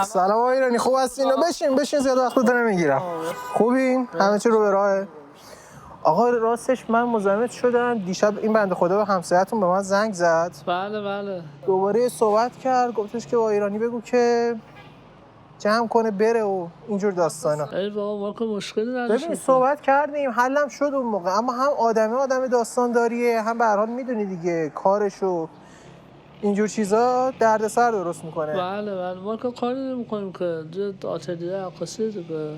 سلام آقای ایرانی، خوب هستین؟ بشین زیاد وقتتون نمیگیرم. خوبین؟ همه چی رو به راهه؟ آقا راستش من مزاحمت شدم دیشب، این بنده خدا به همسایه‌تون به من زنگ زد. بله دوباره صحبت کرد، گفتش که با ایرانی بگو که جمع کنه بره و اینجور داستانا. ای بابا ما که مشکلی نداشتیم. ببین صحبت کردیم، حلم شد اون موقع، اما هم آدم داستان داریه، هم به هر حال میدونی دیگه کارشو اینجور چیزا دردسر درست میکنه. بله ما که کاری نمی‌کنیم که آتلیه عکاسی دیگه.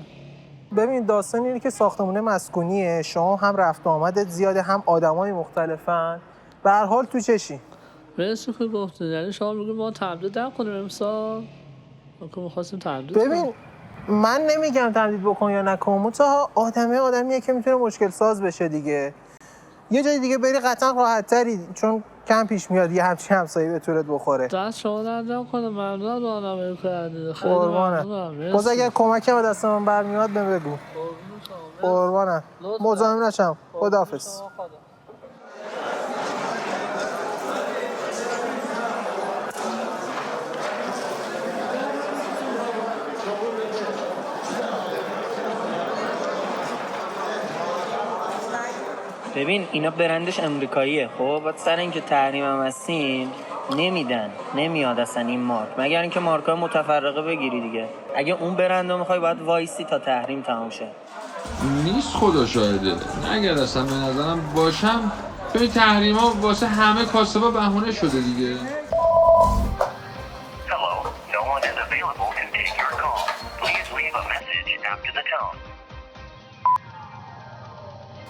ببین داستان اینه که ساختمونه مسکونیه، شما هم رفت و آمدت زیاده، هم آدمای مختلفن، به هر حال تو چشی. مرسی که گفتین، یعنی شما میگید ما تمدید نکنیم امسال؟ ما که می‌خواستیم تمدید ببین من نمیگم تمدید بکن یا نکن، منتها آدمیه که میتونه مشکل ساز بشه دیگه. یه جای دیگه بری قطعا راحت تری، چون کم پیش میاد یه همچین همسایه به طورت بخوره. دست شما درد نکنه، ممنونم راهنمایی کردید. خیلی قربانت. باز اگر کمکم به دست من برمیاد بهم بگو. قربانت. مزاحم نشم. خداحافظ. ببین اینا برندش امریکاییه، خب بعد سر اینکه تحریم هم هستیم نمیاد اصلا این مارک، مگر اینکه مارکای متفرقه بگیری دیگه. اگه اون برندو میخوای باید وایسی تا تحریم تموم شه. نیست خدا شاهده، اگر اصلا به نظرم باشم به تحریما واسه همه کاسبا بهونه شده دیگه.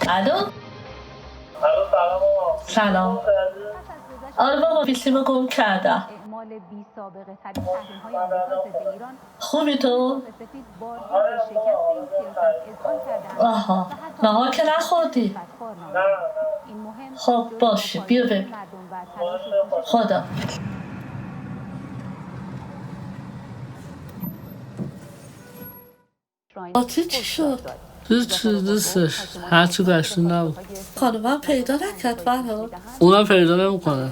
الو سلام. آره بابا پیسیمو گم کردم. خوبی تو؟ آها نهار که نخوردی؟ خب باشه بیا ببین. خدا آتی چی شد؟ دوستش هرچی گشتون نبود. خانومم پیدا نکرد فرهاد. اونم پیدا نمیکنه.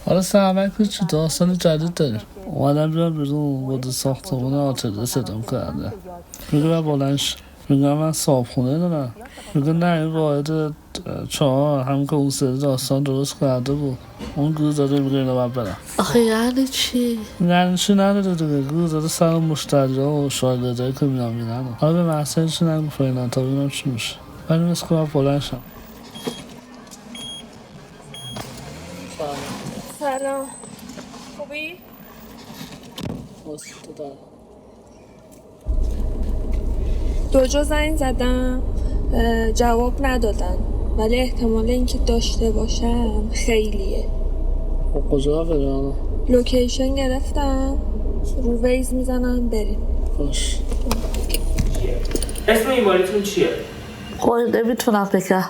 حالا سرمک چی داستان جدید داریم. اومدم بیان بیرون بود ساختمون آتلیه صدام کرده. میگه من بلنش، میگه من صابخونه دارم. میگه نه این واحد 4 هم که اون سری داستان درست کرده بود، اون گروه داده میگه اینو باید برم. آخه یعنی چی؟ یعنی چی نداره دیگه، گروه داده سر مشتری ها و شاگردهایی که میرن. حالا به محصول چی نگو فعلا تا ببینم چی میشه، ولی مثل که من بلند شم. سلام خوبی؟ دو جا زنگ زدم جواب ندادن، ولی احتمال اینکه داشته باشم خیلیه. خب کجا بریم؟ لوکیشن گرفتم، رو ویز میزنم بریم. باش. اسم ایماریتون چیه؟ قول نمیتونم بگم.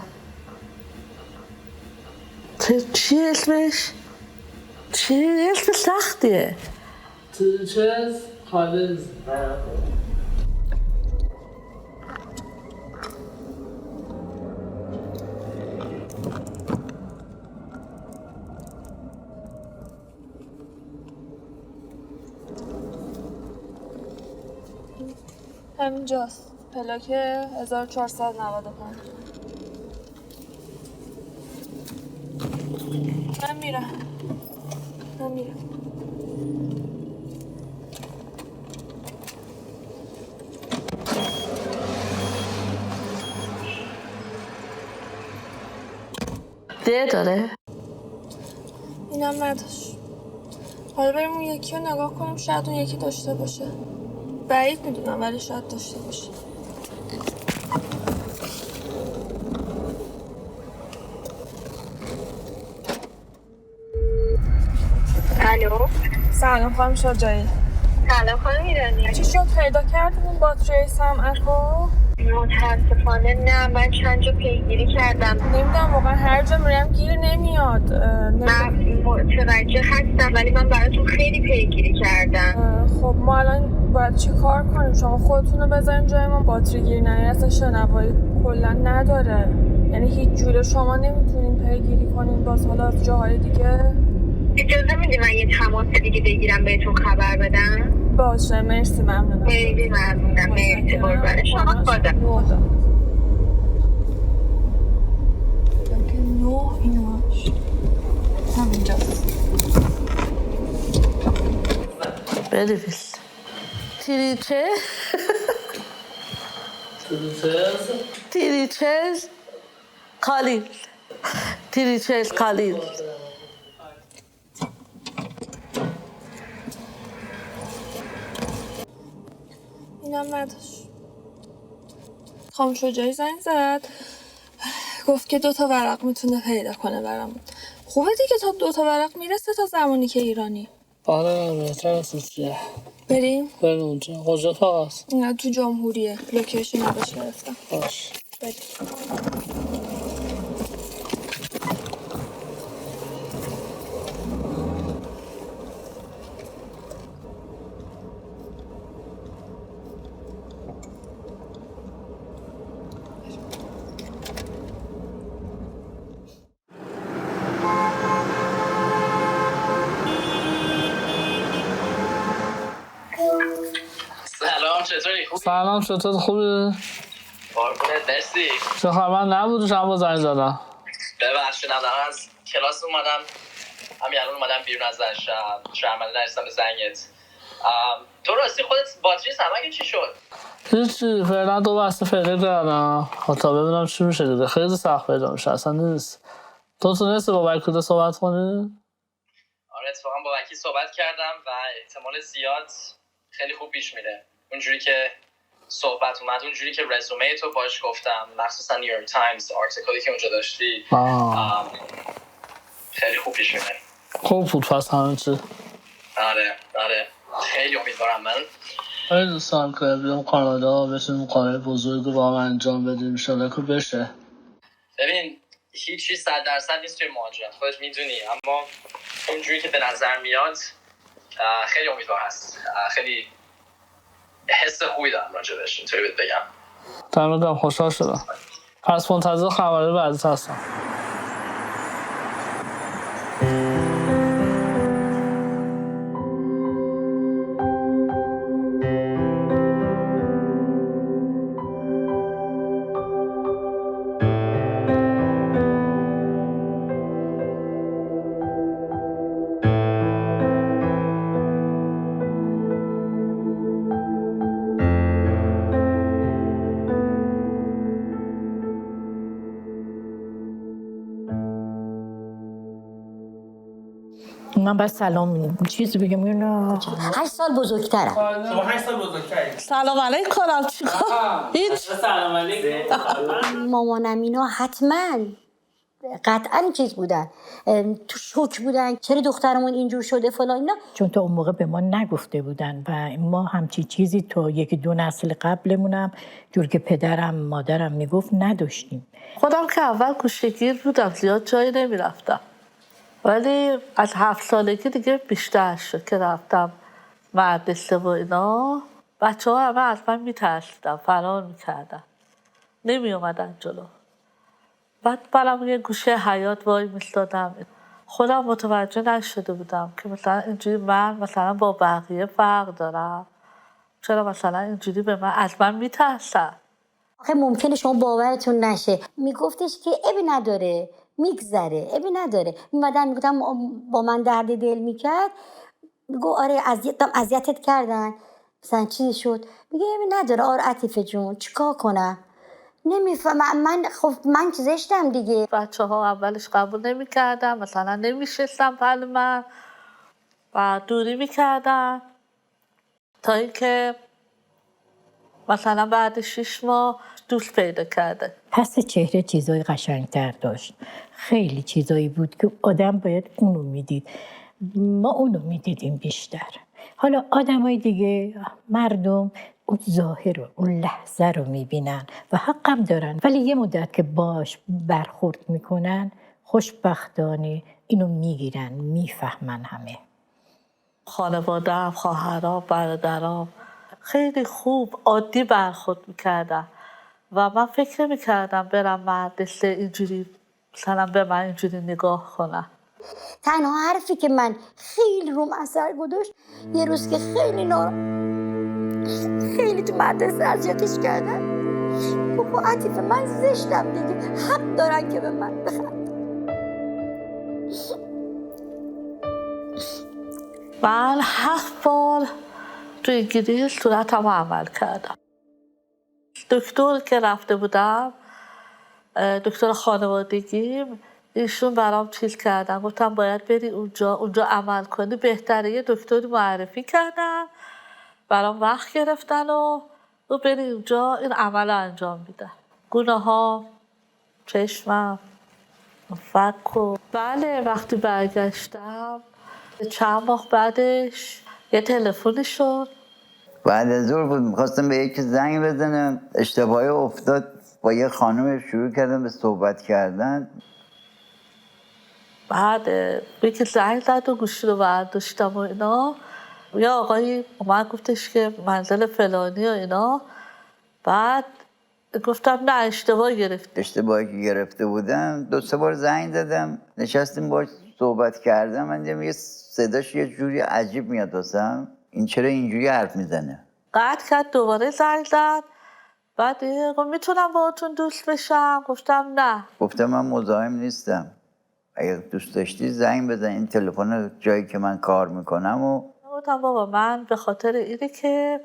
چی اسمش؟ چی اسم سختیه؟ تریچز خالص. همینجاست، پلاک 1495. من میرم. ده داره؟ اینم نداشت. حالا بریم اون یکی رو نگاه کنیم، شاید اون یکی داشته باشه. بعید میدونم ولی شاید داشته باشه. الو سلام خانم شجاعی. سلام خانم ایرانی. چی شد پیدا کردیم اون باتری سمعکو؟ متاسفانه نه، من چند جا پیگیری کردم. نمیدونم واقعا هر جا میرم گیر نمیاد. من متوجه هستم ولی من براتون خیلی پیگیری کردم. خب ما الان باید چی کار کنیم؟ شما خودتون رو بذارین جای ما، باتری گیر نیاره، اصلا شنوایی کلا نداره، یعنی هیچ جوره شما نمیتونین پیگیری کنین باز حالا از جاهای دیگه؟ اجازه میدی من یه تماس دیگه بگیرم بهتون خبر بدم؟ باشه مرسی ممنونم. خیلی ممنونم. مرسی قربان شما. خدا. نه ایناش همینجاست. بنویس تریچز کالیل تریچز کالیل. اینم نداشت. خانم شجاعی زنگ زد گفت که 2 ورق میتونه پیدا کنه برامون. خوبه دیگه تا 2 ورق میرسه تا زمانی که ایرانی. آره بهتر از چیه. بریم؟ بریم اونجا. کجا فقط؟ نه تو جمهوریه. لوکیشن ازش گرفتم. باش. بریم. سلام چطوری؟ خوبی؟ سلام چطور خوبی؟ قربونت مرسی. چه خبر نبود شما زنگ زدم. ببخشید ندارم از کلاس اومدم همین الان اومدم بیرون ازش شرمنده نرسیدم به زنگت. تو راستی خودت باتری سمک چی شد؟ هیچی فعلا 2 بسته فعلی کردم تا ببینم چی میشه دیگه. خیلی سخت پیدا میشه اصلا نیست. تو تونستی با وکیل صحبت کنی؟ آره اتفاقا با وکیل صحبت کردم و احتمال زیاد خیلی خوب پیش میره. اونجوری که صحبت اومد اونجوری که رزومه تو باش گفتم مخصوصا نیویورک تایمز آرتیکلی که اونجا داشتی خیلی خوب پیش میره. خوب بود پس همه چی. آره خیلی امیدوارم. من خیلی دوست دارم که بیام کانادا بتونیم کارهای بزرگ رو با هم انجام بدیم انشالله که بشه. ببین هیچ چیز 100% نیست توی مهاجرت خودت میدونی، اما اونجوری که به نظر میاد خیلی امیدوار هست. خیلی حس خوبی دارم راجبش اینطوری بهت بگم. دمت خوشحال شدم. پس منتظر خبرهای بعدیت هستم. من باید سلام میدیم چیزی بگم اینا 8 سال بزرگترم. شما 8 سال بزرگتری. سلام علیکم کنم چیکار؟ هیچ. سلام علیکم. مامانم اینا حتما قطعا چیز بودن تو شوک بودن چرا دخترمون اینجور شده فلان اینا، چون تا اون موقع به ما نگفته بودن و ما همچی چیزی تا 1-2 نسل قبلمونم جور که پدرم مادرم میگفت نداشتیم. خودم که اول کوشگیر بودم زیاد جایی نمیرفتم ولی از 7 سالگی دیگه بیشتر شد که رفتم مدرسه و اینا. بچه ها همه از من میترسیدن فرار میکردن نمی اومدن جلو. بعد برام یه گوشه حیاط وای میستادم خودم متوجه نشده بودم که مثلا اینجوری من مثلا با بقیه فرق دارم. چرا مثلا اینجوری به من از من میترسن. آخه ممکنه شما باورتون نشه میگفتش که ابی نداره میگذره ابی نداره. میمدن میگفتم با من درد دل میکرد میگو آره اذیتت کردن مثلا چی شد میگه ابی نداره. آره عطیفه جون چیکار کنم نمیفهمم. من زشتم دیگه. بچه ها اولش قبول نمیکردن مثلا نمیشستم پل من و دوری میکردن تا اینکه مثلا بعد 6 ماه دوست پیدا کرده. پس چهره چیزای قشنگتر داشت. خیلی چیزایی بود که آدم باید اونو میدید. ما اونو میدیدیم بیشتر. حالا آدمای دیگه مردم اون ظاهر رو اون لحظه رو میبینن و حقم دارن ولی یه مدت که باش برخورد میکنن خوشبختانه اینو میگیرن میفهمن همه. خانواده‌ام خواهرام برادرام خیلی خوب عادی برخورد میکردن و من فکر نمیکردم برم مدرسه اینجوری مثلا به من اینجوری نگاه کنن. تنها حرفی که من خیلی روم اثر گذاشت یه روز که خیلی تو مدرسه اذیتش کردن با عطیفه من زشتم دیگه، حق دارن که به من بخند. من 7 بار تو انگلیس صورتم عمل کردم. دکتر که رفته بودم، دکتر خانوادگیم، ایشون برام چیز کردن، گفتم باید بری اونجا عمل کنی بهتره. یه دکتری معرفی کردن، برام وقت گرفتن و بری اونجا این عمل رو انجام میدن. گونه ها، چشمم، فک و بله. وقتی برگشتم چند ماه بعدش یه تلفنی شد. بعد از ظهر بود، میخواستم به یکی زنگ بزنم، اشتباهی افتاد، با یه خانم شروع کردم به صحبت کردن. بعد یکی زنگ زد و گوشی رو برداشتم و اینا، یه آقایی اومد گفتش که منزل فلانی و اینا. بعد گفتم نه اشتباه گرفت. اشتباهی که گرفته بودم 2-3 بار زنگ زدم، نشستیم باهاش صحبت کردم. من دیدم یه صداش یه جوری عجیب میاد واسم، این چرا اینجوری حرف میزنه. قطع کرد، دوباره زنگ زد. بعد گفت میتونم باهاتون دوست بشم؟ گفتم نه. گفتم من مزاحم نیستم، اگه دوست داشتی زنگ بزن، این تلفن جایی که من کار میکنم. و گفتم بابا من به خاطر اینه که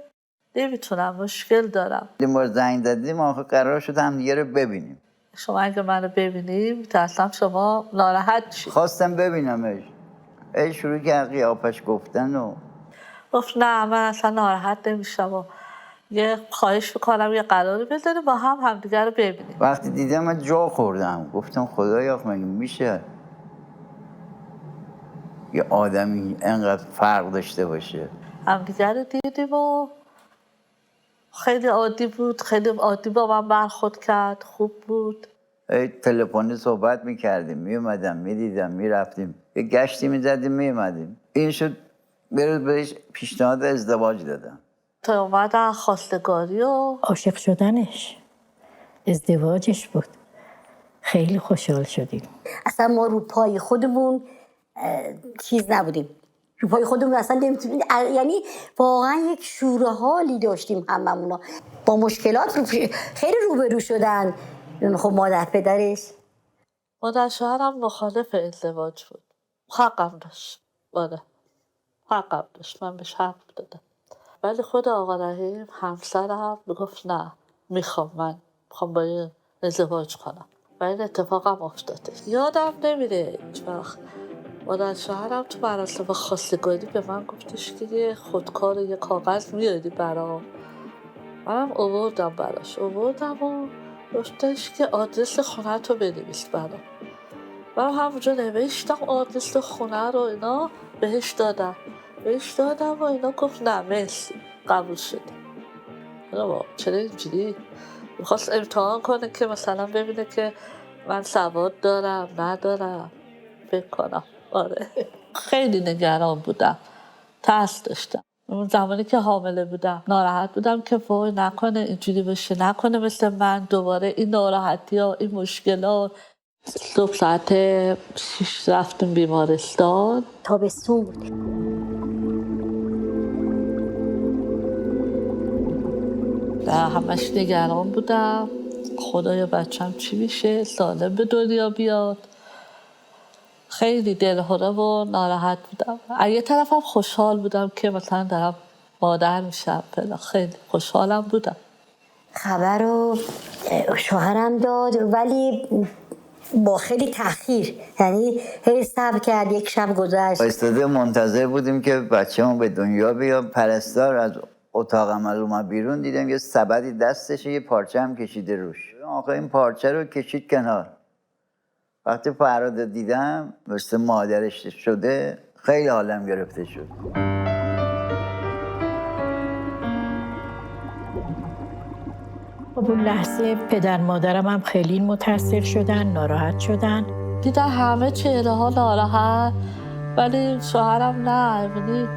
نمیتونم، مشکل دارم. این بار زنگ زدیم، آخه قرار شد هم دیگه رو ببینیم. شما اگه منو ببینیم میترسم شما ناراحت شید. خواستم ببینمش، شروع کرد قیافش گفتن و گفت نه من اصلا ناراحت نمیشم و یه خواهش میکنم یه قراری بذاریم با هم همدیگه رو ببینیم. وقتی دیدم من جا خوردم، گفتم خدایا مگه میشه یه آدمی انقدر فرق داشته باشه. همدیگه رو دیدیم و خیلی عادی بود، خیلی عادی با من برخورد کرد، خوب بود. تلفنی صحبت میکردیم، میومدم میدیدم میرفتیم، یه گشتی میزدیم میومدیم. این شد بهش پیشنهاد ازدواج دادم. تا اومدن خواستگاری و عاشق شدنش، ازدواجش بود. خیلی خوشحال شدیم. اصلا ما رو پای خودمون چیز نبودیم، رو پای خودمون اصلا نمیتونیم، یعنی واقعا یک شور حالی داشتیم هممونا. با مشکلات خیلی روبرو شدن. خب مادر پدرش، مادر شوهرم مخالف ازدواج بود. حقم داشت، بله حقم داشت، من بهش حق دادم. ولی خود آقا رحیم همسرم میگفت نه میخوام با این ازدواج کنم و این اتفاقم افتاده. یادم نمیره هیچ وقت مادر شوهرم تو مراسم خواستگاری به من گفتش که یه خودکار یه کاغذ میاری برام. منم آوردم براش و گفتش که آدرس خونه تو بنویس برام. من همونجا نوشتم آدرس خونه رو اینا بهش دادم و اینا گفت نه مرسی قبول شده. چرا اینجوری؟ میخواست امتحان کنه که مثلا ببینه که من سواد دارم ندارم، فکر کنم. آره خیلی نگران بودم، ترس داشتم. اون زمانی که حامله بودم ناراحت بودم که وای نکنه اینجوری بشه، نکنه مثل من دوباره این ناراحتی ها این مشکلات. صبح ساعت 6 رفتیم بیمارستان. تابستون بود. همش نگران بودم خدایا بچم چی میشه، سالم به دنیا بیاد. خیلی دلهره و ناراحت بودم. از یه طرفم خوشحال بودم که مثلا دارم مادر میشم، خیلی خوشحالم بودم. خبر رو شوهرم داد ولی با خیلی تأخیر، یعنی هی صبر کرد. یک شب گذشت، ایستاده منتظر بودیم که بچه‌مون به دنیا بیاد. پرستار از اتاق عمل اومد بیرون، دیدم یه سبدی دستشه، یه پارچه هم کشیده روش. آقا این پارچه رو کشید کنار. وقتی فراد دیدم مثل مادرش شده، خیلی حالم گرفته شد. خب اون لحظه پدر مادرم هم خیلی متاثر شدن، ناراحت شدن. دیدم همه چهره ها ناراحت، ولی شوهرم نه. یعنی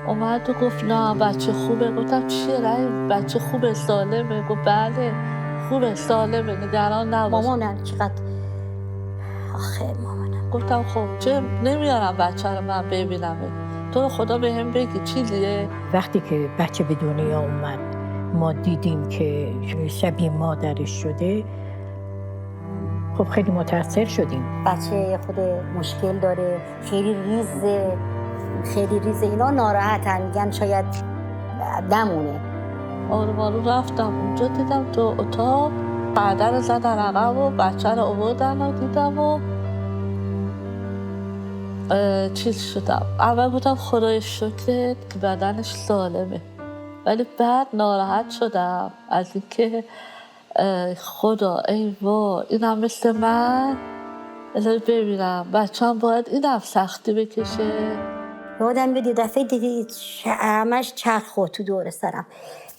اومد و گفت نه بچه خوبه. گفتم چیه رحیم؟ بچه خوبه سالمه؟ گفت بله خوبه سالمه، نگران نباش. مامانم چقدر آخه مامانم. گفتم خب چه نمیارم بچه رو من ببینم، تو رو خدا به هم بگی چیزیه. وقتی که بچه به دنیا اومد ما دیدیم که شبیه مادرش شده، خب خیلی متاثر شدیم. بچه خود مشکل داره، خیلی ریزه، اینا ناراحتن، میگن شاید نمونه. آروم رفتم اونجا، دیدم تو اتاق بعدن رو زدن عقب و بچه رو آوردن و دیدم و چیز شدم. اول بودم خدای شکرت که بدنش سالمه، ولی بعد ناراحت شدم از اینکه خدا ای وای اینم مثل من، الان ببینم بچه‌م باید اینم سختی بکشه. یادم بدی دفعه دیگه همش چرخ خورد تو دور سرم.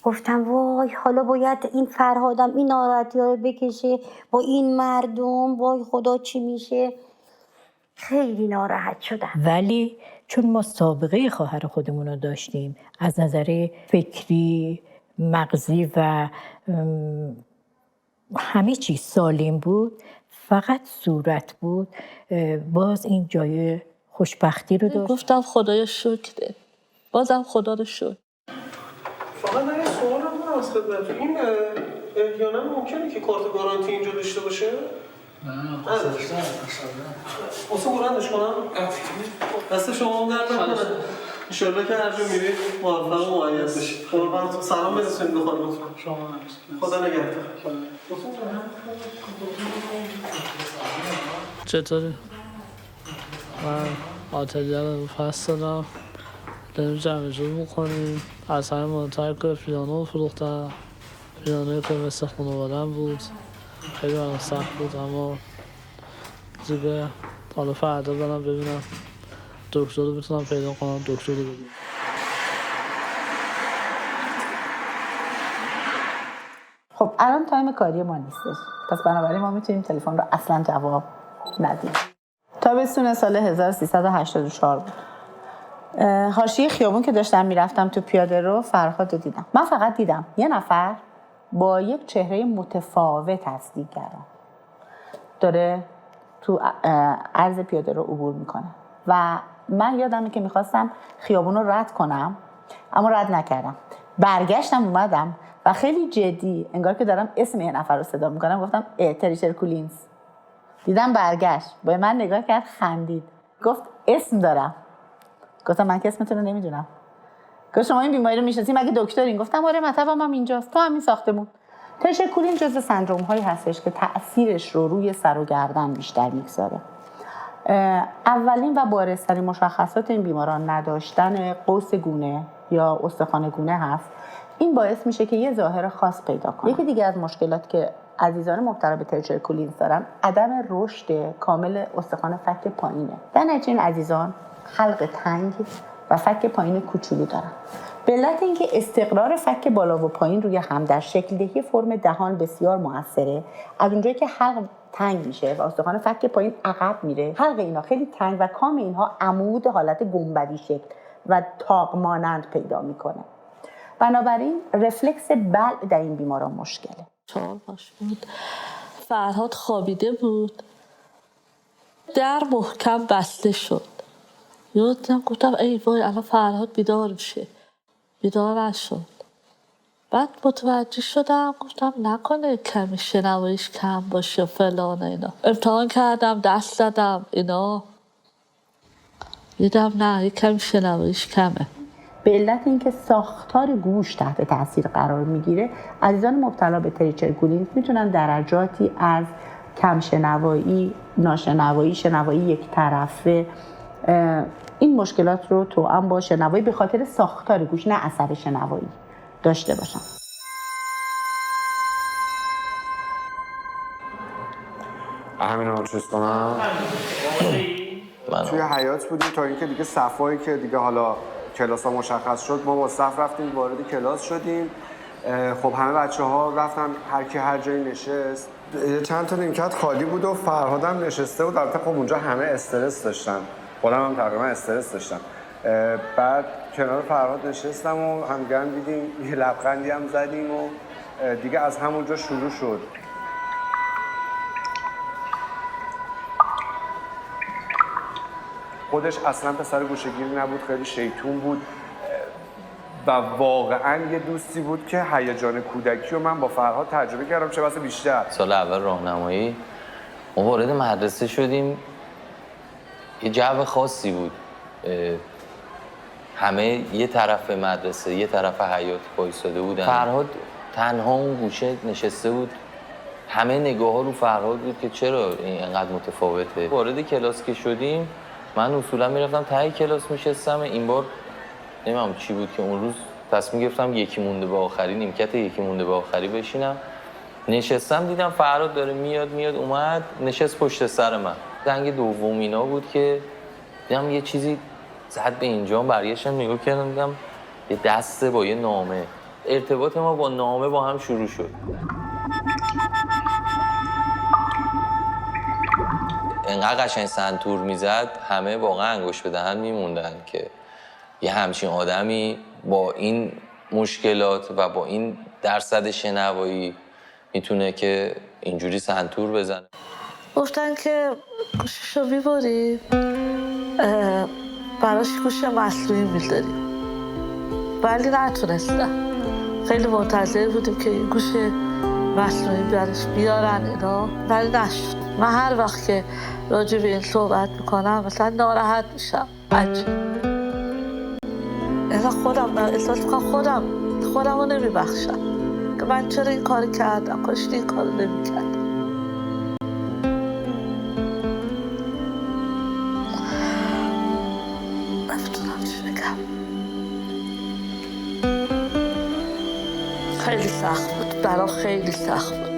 گفتم وای حالا باید این فرهادم این ناراحتی ها رو بکشه با این مردم، وای خدا چی میشه. خیلی ناراحت شدم. ولی چون ما سابقه خواهر خودمون رو داشتیم از نظر فکری، مغزی و همه چیز سالم بود، فقط صورت بود، باز این جای خوشبختی رو داشت. گفتم خدای شکرت، بازم خدا رو شکر. فقط من یه سوال هم از خدمتتون، این احیانا ممکنه که کارت گارانتی اینجا داشته باشه؟ نه اصلا برندش کنم؟ دست شما هم درد نکنه. انشالله که هر جا میرید موفق و مؤید بشید. قربانتون سلام برسونید به خانمتون. خدا نگهدار. چطوری؟ من آتلیه رو پس دادم، داریم جمع جور میکنیم. از همه مهمتر که پیانو فروختم، پیانوی که مثل خانوادم بود، خیلی برام سخت بود، اما دیگه حالا فردا برم ببینم دکتر رو بتونم پیدا کنم، دکتر رو ببینم. خب الان تایم کاری ما نیستش، پس بنابراین ما میتونیم تلفن رو اصلا جواب ندیم. تابستون سال 1384 بود. حاشیه خیابون که داشتم میرفتم تو پیاده رو فرهاد رو دیدم. من فقط دیدم یه نفر با یک چهره متفاوت از دیگران داره تو عرض پیاده رو عبور میکنه و من یادمه که میخواستم خیابون رو رد کنم اما رد نکردم. برگشتم اومدم و خیلی جدی انگار که دارم اسم یه نفر رو صدا میکنم گفتم تریچر کولینز. دیدم برگشت به من نگاه کرد، خندید، گفت اسم دارم. گفتم من که اسمتون رو نمیدونم. گفت شما این بیماری رو میشناسید؟ مگه دکترین؟ گفتم آره مطبم هم اینجاست، تو همین ساختمون. تریچر کولینز جزو سندروم هایی هستش که تأثیرش رو روی سر و گردن بیشتر میگذاره. اولین و بارزترین مشخصات این بیماران نداشتن قوس گونه یا استخوان گونه هست. این باعث میشه که یه ظاهر خاص پیدا کنه. یکی دیگه از مشکلات که عزیزان مبتلا به تریچر کولینز دارن عدم رشد کامل استخوان فک پایینه. در نتیجه این عزیزان حلق تنگ و فک پایین کوچولو دارن. به علت اینکه استقرار فک بالا و پایین روی هم در شکل دهی فرم دهان بسیار موثره، از اونجایی که حلق تنگ میشه و استخوان فک پایین عقب میره، حلق اینا خیلی تنگ و کام اینها عمود حالت گنبدی شکل و تاق مانند پیدا میکنه. بنابراین رفلکس بلع در این بیماران مشکله. 4 ماه بود فرهاد خوابیده بود، در محکم بسته شد. یادم گفتم ای وای الان فرهاد بیدار میشه، بیدار نشد. بعد متوجه شدم گفتم نکنه کمی شنواییش کم باشه فلان اینا. امتحان کردم، دست زدم اینا، دیدم نه یک کمی شنواییش کمه. به علت اینکه ساختار گوش تحت تاثیر قرار میگیره، عزیزان مبتلا به تریچر کولینز میتونن درجاتی از کم شنوایی، ناشنوایی، شنوایی یک طرفه، این مشکلات رو توأم با شنوایی به خاطر ساختار گوش نه اثر شنوایی داشته باشن. همین رو چیز کنم؟ توی حیات بودیم تا اینکه دیگه صفایی که دیگه حالا کلاس ها مشخص شد، ما با صف رفتیم وارد کلاس شدیم. خب همه بچه ها رفتن هر کی هر جایی نشست. چند تا نیمکت خالی بود و فرهادم نشسته بود. البته خب اونجا همه استرس داشتن، خودم هم تقریبا استرس داشتم. بعد کنار فرهاد نشستم و همدیگه دیدیم، یه لبخندی هم زدیم و دیگه از همونجا شروع شد. خودش اصلا پسر گوشه‌گیری نبود، خیلی شیطون بود و واقعا یه دوستی بود که هیجان کودکی و من با فرهاد تجربه کردم، چه بسا بیشتر. سال اول راهنمایی ما وارد مدرسه شدیم، یه جو خاصی بود. همه یه طرف مدرسه یه طرف حیاط وایساده بودن. فرهاد تنها اون گوشه نشسته بود، همه نگاه ها رو فرهاد بود که چرا اینقدر متفاوته. وارد کلاس که شدیم من اصولا میرفتم ته کلاس میشستم، این بار نمیدونم چی بود که اون روز تصمیم گرفتم یکی مونده به آخری، نیمکت یکی مونده به آخری بشینم. نشستم دیدم فرهاد داره میاد اومد نشست پشت سر من. زنگ دومینا بود که دیدم یه چیزی زد به اینجا، برگشتم نگاه کردم دیدم یه دسته با یه نامه. ارتباط ما با نامه با هم شروع شد. انقدر قشنگ سنتور میزد همه واقعا انگشت به دهن میموندن که یه همچین آدمی با این مشکلات و با این درصد شنوایی میتونه که اینجوری سنتور بزنه. گفتن که گوششو میبری براش گوش مصنوعی میذاریم، ولی نتونستم. خیلی منتظر بودیم که این گوش مصنوعی براش بیارن اینا، ولی نشد. من هر وقت که راجع به این صحبت میکنم مثلا ناراحت میشم. اینا خودم احساس میکنم خودم رو نمیبخشم که من چرا این کار کردم، کاش این کار رو نمیکردم. نمیتونم چی بگم. خیلی سخت بود برام، خیلی سخت بود.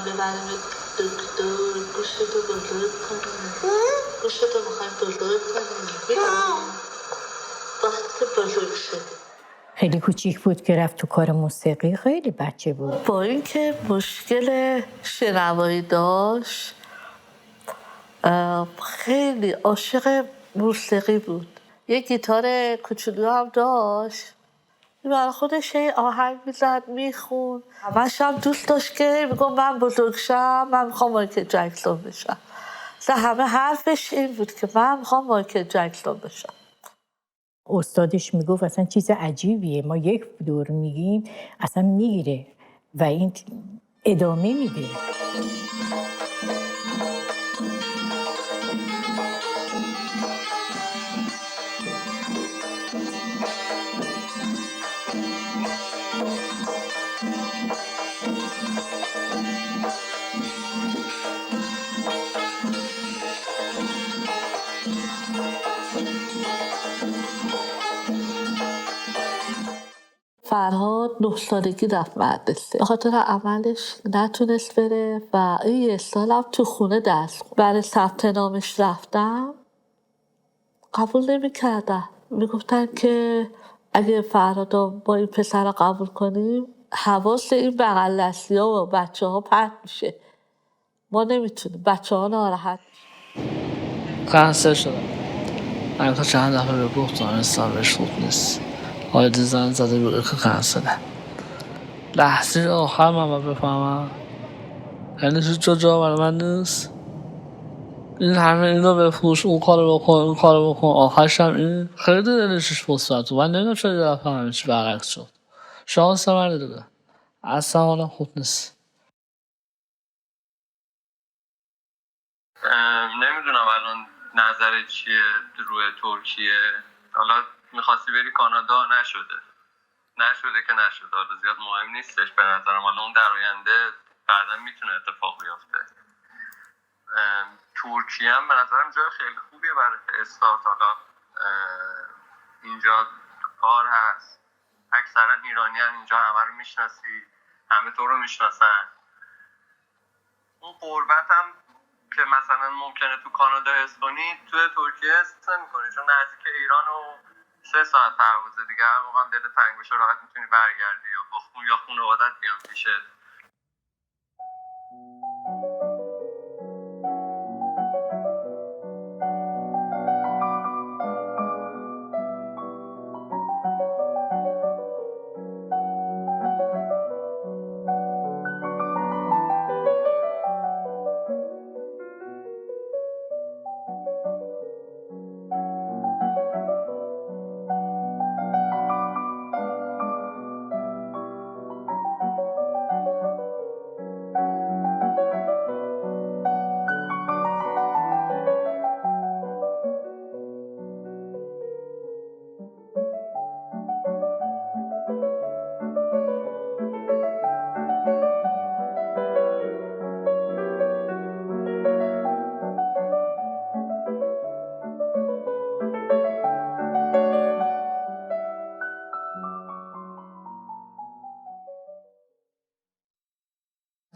ببریم دکتر گوشتو بزرگ کنیم، گوشتو میخوایم بزرگ کنیم، وقتی بزرگ شد. خیلی کوچیک بود که رفت تو کار موسیقی، خیلی بچه بود. با اینکه مشکل شنوایی داشت خیلی عاشق موسیقی بود. یه گیتار کوچولو هم داشت، برای خودش آهنگ میزد میخون. همش هم دوست داشت که میگم من بزرگ شم من میخوام مایکل جکسون بشم. همه حرفش این بود که من میخوام مایکل جکسون بشم. استادش میگفت اصلا چیز عجیبیه، ما یک دور میگیم اصلا میگیره و این ادامه میده. فرهاد 9 سالگی رفت مدرسه، به خاطر عملش نتونست بره و این 1 سالم تو خونه درس خوند. برای ثبت نامش رفتم قبول نمی‌کردن، میگفتن که اگه فرهاد با این پسر قبول کنیم حواس این بغل دستی‌ها و بچه‌ها پرت میشه، ما نمیتونیم، بچه‌ها ناراحت میشن. کنسل شدم. من که چند دفعه به گفتم انسان بهش خوب نیست. آیدی زن زده بوده که کنسله. لحظه آخر من باید بفهمم یعنی جا برای من نیست. این همه اینو بفروش، اون کارو بکن، آخرش هم این خیلی دلشش مثبت. من نمیدونم چرا یه دفعه همه چی برعکس شد. شانس من دیگه اصلا حالم خوب نیست. نمیدونم الان نظرت چیه روی ترکیه؟ حالا میخواستی بری کانادا، نشده که نشده، حالا زیاد مهم نیستش به نظرم. حالا اون در آینده بعدا میتونه اتفاق بیفته. ترکیه هم به نظرم جای خیلی خوبیه برای استارت. حالا اینجا کار هست، اکثرا ایرانی هم اینجا همه رو میشناسی، همه تو رو میشناسن. اون قربت هم که مثلا ممکنه تو کانادا حس کنی توی ترکیه حس نمی‌کنی، چون نزدیک ایران و 3 ساعت پروازه دیگه، هر موقع دل تنگ بشه راحت میتونی برگردی یا با یا خانوادت بیان پیشت.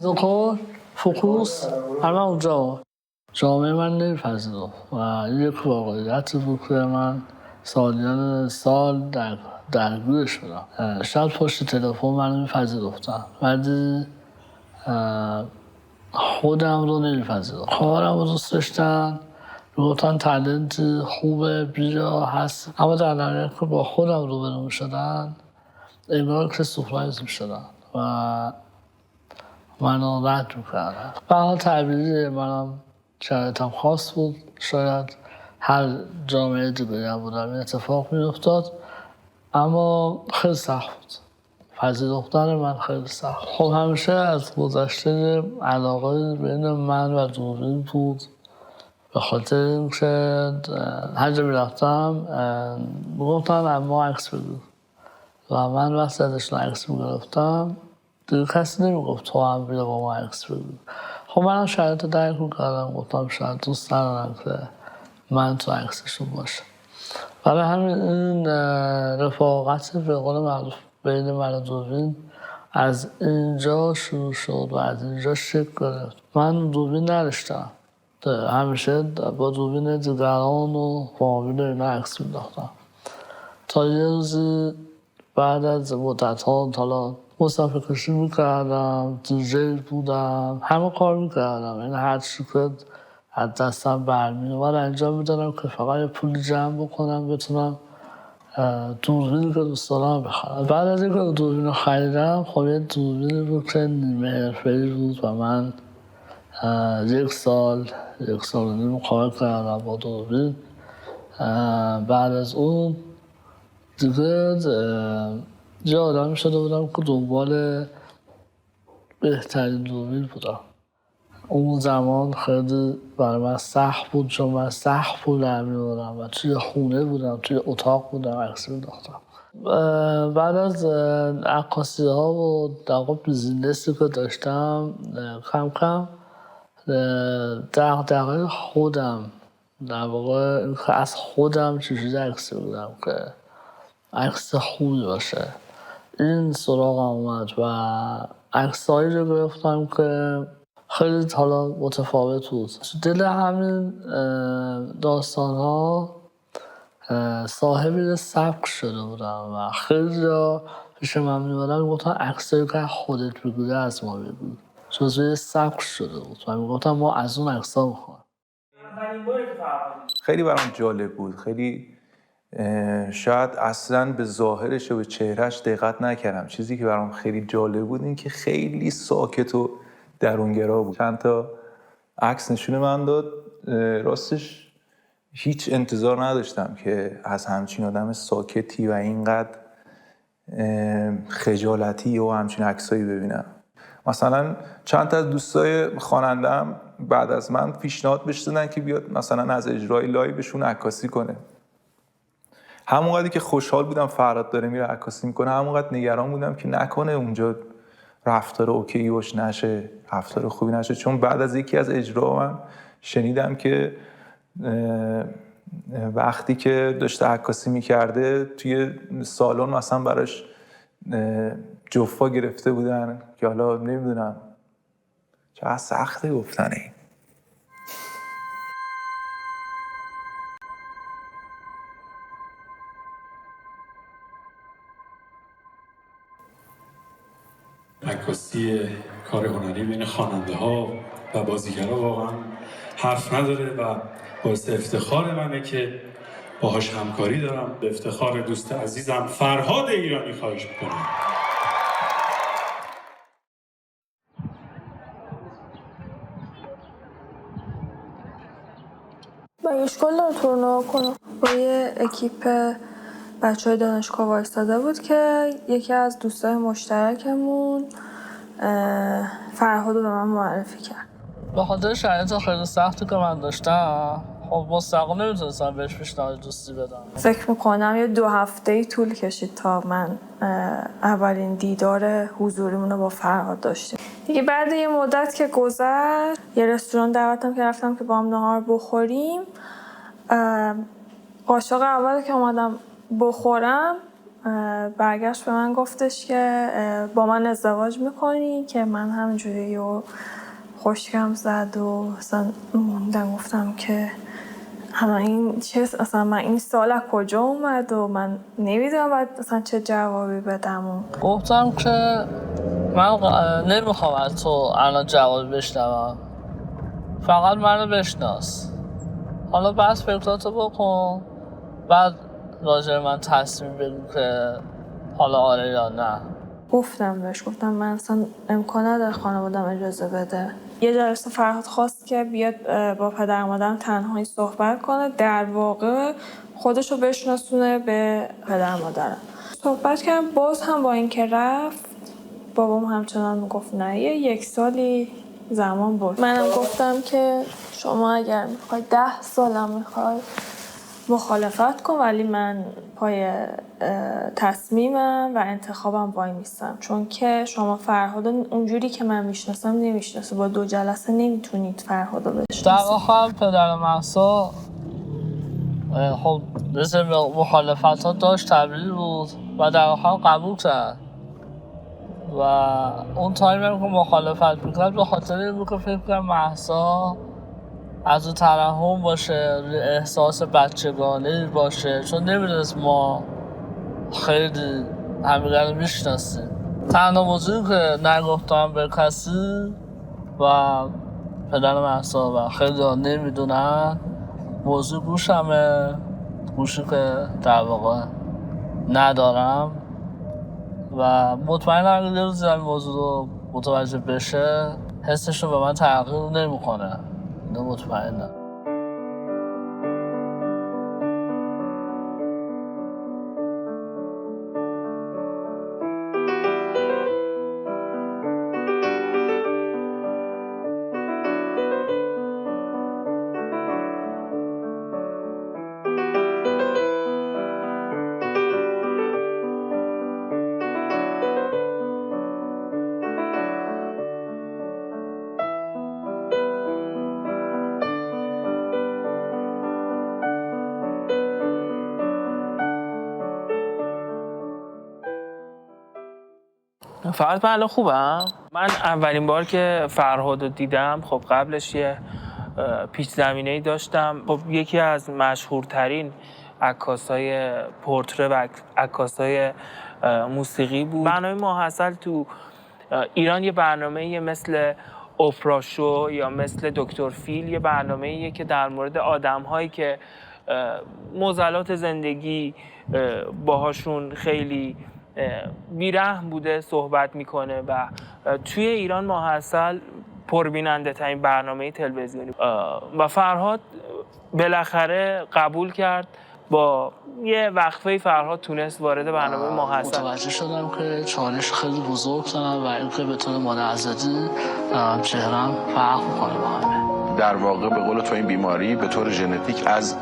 ذکر فوکوس همه اونجا جامعه من نمیپذیرفت و یک واقعیت بود که من سالیان سال درگیر شدم. شاید پشت تلفن من میپذیرفتن ولی خودم رو نمیپذیرفتم. خواهرم رو دوست داشتن، گفتن تالنت خوبه بیا هست، اما در نهایت که با خودم روبرو میشدن انگار که سورپرایز میشدن و منو رد میکردن. به حال تعبیری منم شرایطم خاص بود، شاید هر جامعه دیگه هم بودم این اتفاق میافتاد، اما خیلی سخت بود. پذیرفتن من خیلی سخت. خب همیشه از گذشته علاقه بین من و دوربین بود، به خاطر اینکه هر جا میرفتم میگفتن ما عکس بگیر و من وقتی ازشون عکس میگرفتم دیگه کسی نمیگفت تو هم بیا با ما عکس بگیر. خب منم شرایط رو درک میکردم، گفتم شاید دوست ندارم که من تو عکسشون باشم. برای همین این رفاقت به قول معروف بین من و دوربین از اینجا شروع شد و از اینجا شکل گرفت. من دوربین نداشتم، همیشه با دوربین دیگران و فامیل اینا عکس مینداختم تا یه روزی بعد از مدت‌ها حالا مسافر کشی میکردم، دیجی بودم، همه کار میکردم، یعنی هر چی که از دستم برمی‌اومد انجام میدادم که فقط یه پولی جمع بکنم بتونم دوربینی که دوست دارم بخرم. بعد از اینکه دوربین رو خریدم خب یه دوربینی بود که نیمه حرفه‌ای بود و من 1 سال 1.5 سال کار کردم با دوربین. بعد از اون دیگه یه آدمی شده بودم که دنبال بهترین دوربین بودم. اون زمان خیلی برای من سخت بود چون من سخت پول درمی‌آوردم و توی خونه بودم، توی اتاق بودم عکس می‌انداختم. بعد از عکاسی‌ها و در واقع بیزینسی که داشتم کم کم دغدغه خودم در واقع اینکه از خودم چجوری عکس بگیرم که عکس خوبی باشه این سراغم اومد و عکسایی رو گرفتم که خیلی حالا متفاوت بود. دل همین داستان ها صاحب یه سبک شده بودم و خیلی جا پیش من می‌آمدن میگفتن عکسایی که خودت بگیری از ما بگیر، جزو یه سبک شده بود و میگفتن ما از اون عکس‌ها می‌خوایم. خیلی برام جالب بود، خیلی شاید اصلا به ظاهرش و به چهرهش دقت نکردم. چیزی که برام خیلی جالب بود این که خیلی ساکت و درونگرا بود. چند تا عکس نشون من داد، راستش هیچ انتظار نداشتم که از همچین آدم ساکتی و اینقدر خجالتی و همچین عکسایی ببینم. مثلا چند تا از دوستای خواننده‌ام بعد از من پیشنهاد بهش دادن که بیاد مثلا از اجرای لایوشون عکاسی کنه. همونقدری که خوشحال بودم فرهاد داره میره عکاسی میکنه، همونقدر نگران بودم که نکنه اونجا رفتار اوکی باش نشه، رفتار خوبی نشه. چون بعد از یکی از اجرا من شنیدم که وقتی که داشته عکاسی میکرده توی سالن مثلا براش جفا گرفته بودن که حالا نمیدونم چقدر سخته گفتن این. عکاسی کار هنری بین خواننده ها و بازیگرا واقعا حرف نداره و باعث افتخار منه که باهاش همکاری دارم. به افتخار دوست عزیزم فرهاد ایرانی خواهش میکنم. من اشکال داره تورنوا کنم. با یه اکیپ بچه های دانشگاه وایستاده بود که یکی از دوستای مشترکمون فرهاد رو به من معرفی کرد. به خاطر شرایط خیلی سختی که من داشتم خب مستقیم نمیتونستم بهش پیشنهاد دوستی بدم. فکر میکنم یه 2 هفته‌ای طول کشید تا من اولین دیدار حضوریمون رو با فرهاد داشتیم. دیگه بعد یه مدت که گذشت یه رستوران دعوتم که رفتم که با هم نهار بخوریم. قاشق اول که اومدم بخورم برگشت به من گفتش که با من ازدواج میکنی، که من همینجوری و خشکم زد و اصلا موندم. گفتم که این چه اصلا من این سوال از کجا اومد و من نمیدونم باید اصلا چه جوابی بدم. گفتم که من نمیخوام از تو الان جواب بشنوم، فقط منو بشناس. حالا بس فکراتو بکن، بعد راجع من تصمیم بگو که حالا آره یا نه. گفتم من اصلا امکان نداره خانوادم اجازه بده. یه جلسه فرهاد خواست که بیاد با پدر مادرم تنهایی صحبت کنه، در واقع خودشو بشناسونه به پدر مادرم. صحبت کردم، باز هم با این که رفت بابام همچنان میگفت نه، 1 سالی زمان برد. منم گفتم که شما اگر میخوای 10 سالم میخوای مخالفت کن، ولی من پای تصمیمم و انتخابم وای میستم، چون که شما فرهاد اونجوری که من میشناسم نمیشناسه. با 2 جلسه نمیتونید فرهاد رو بشناسید. در آخر پدر مهسا خب مثل مخالفت ها داشت، تبلیغ بود و در آخر قبول کرد و اون تایم که مخالفت میکرد به خاطر این بود که فکر کنم مهسا از اون ترحم باشه، احساس بچگانه باشه، چون نمیدونست ما خیلی همدیگر رو میشناسیم. تنها موضوعی که نگفتم به کسی و پدر مهسا و خیلی ها نمیدونن موضوع گوشمه، گوشی که در واقع ندارم و مطمئنم اگه یه روزی این موضوع رو متوجه بشه حسش رو به من تغییر نمیکنه. اینو مطمئنم. فقط من الان خوبم. من اولین بار که فرهاد رو دیدم خب قبلش یه پیش زمینه‌ای داشتم. خب یکی از مشهورترین عکاسای پورتره و عکاسای موسیقی بود. برنامه ماحصل تو ایران یه برنامه‌ای مثل اپرا شو یا مثل دکتر فیل، یه برنامه‌ایه که در مورد آدم‌هایی که معضلات زندگی باهاشون خیلی بیرحم بوده صحبت میکنه و توی ایران ماحصل پربیننده ترین برنامه تلویزیونی و فرهاد بالاخره قبول کرد. با یه وقفه فرهاد تونست وارد برنامه ماحصل. متوجه شدم که چالش خیلی بزرگ دارم و اینکه به طور مادرزادی چهرم فرق میکنه با همه. در واقع به قول تو این بیماری به طور ژنتیک از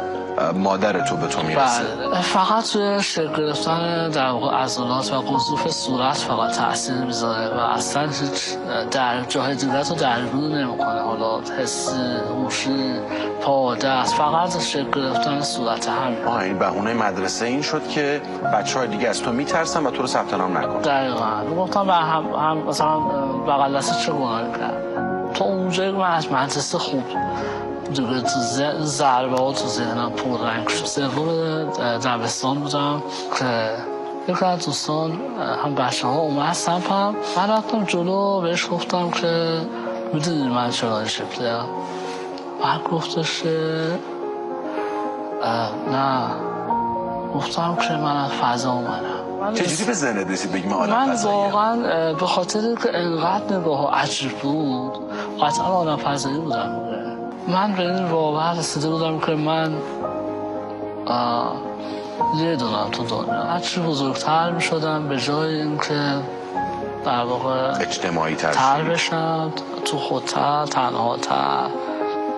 مادر تو به تو میرسه. بله. فقط توی شکل گرفتن در واقع عضلات و قضوف صورت فقط تاثیر میذاره و اصلا هیچ در جای دیگه تو درگیر نمیکنه. حالا حسی، هوشی، پا، دست، فقط شکل گرفتن صورت همین. این بهونه مدرسه این شد که بچه‌های دیگه از تو میترسن و تو رو ثبت نام نکنن. دقیقاً. گفتم هم مثلا بغل دست چه گناهی کرد؟ تو اونجایی مدرسه خوب دیگه تو ضربه ها تو ذهنم پررنگ شد. سوم دبستان بودم که یکی از دوستان هم بچه ها اومد سمپم، من رفتم جلو بهش گفتم که میدونی من چرا شکلیم؟ بعد گفتش که نه، گفتم که من از فضا اومدم. چجوری به ذهنت رسید بگی من آدم من فضاییم؟ واقعا به خاطر که انقدر نگاه عجیب بود قطعا آدم فضایی بودم. من به این باور رسیده بودم که من یه دونم تو دنیا. هرچی بزرگتر می شدم به جای اینکه در واقع اجتماعی تر بشم، تو خودتر، تنهاتر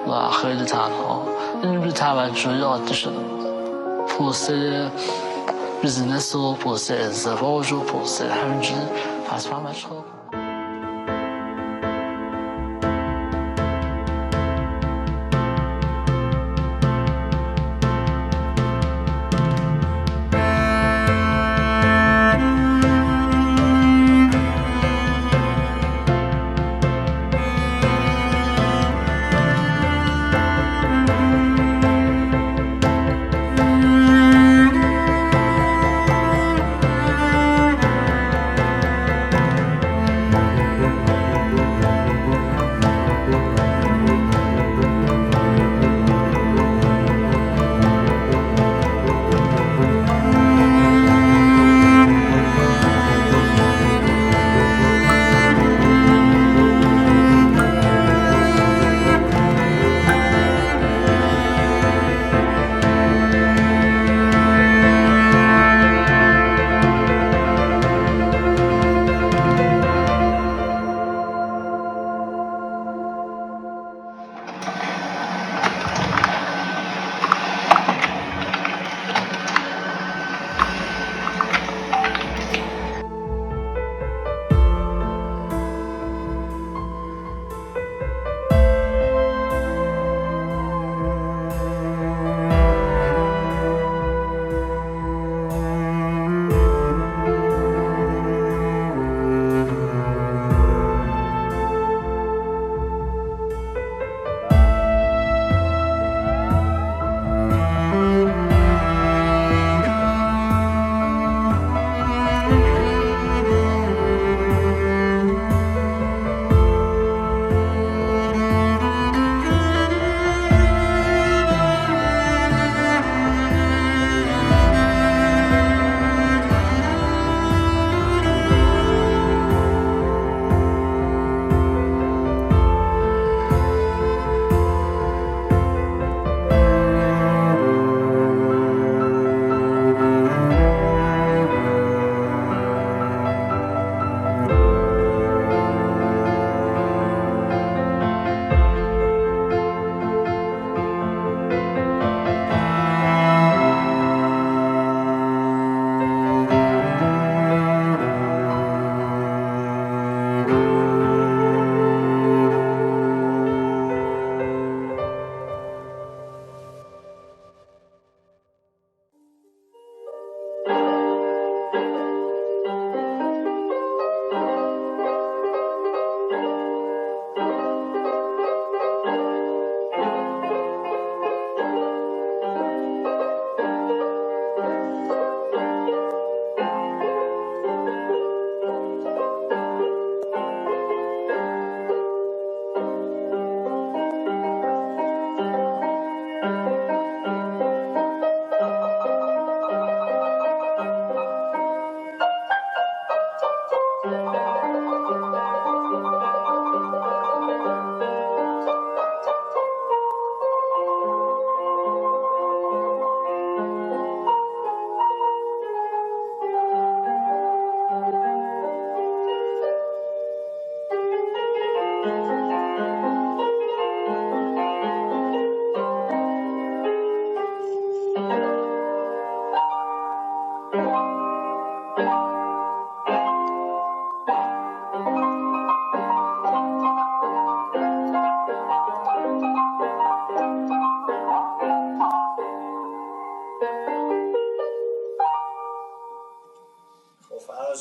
و خیلی تنها. این بی توجهی عادی شده بود. پوسته بیزینس و پوسته ازدواج و پوسته همینجوری. پس من بچه ها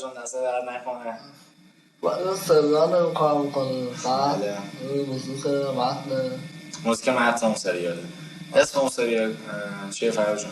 جان دست در نکنه. باید سریال رو کار میکنیم بعد موسیقی متن موسیقی متن اون سریاله. اسم اون سریال چیه فرار جان؟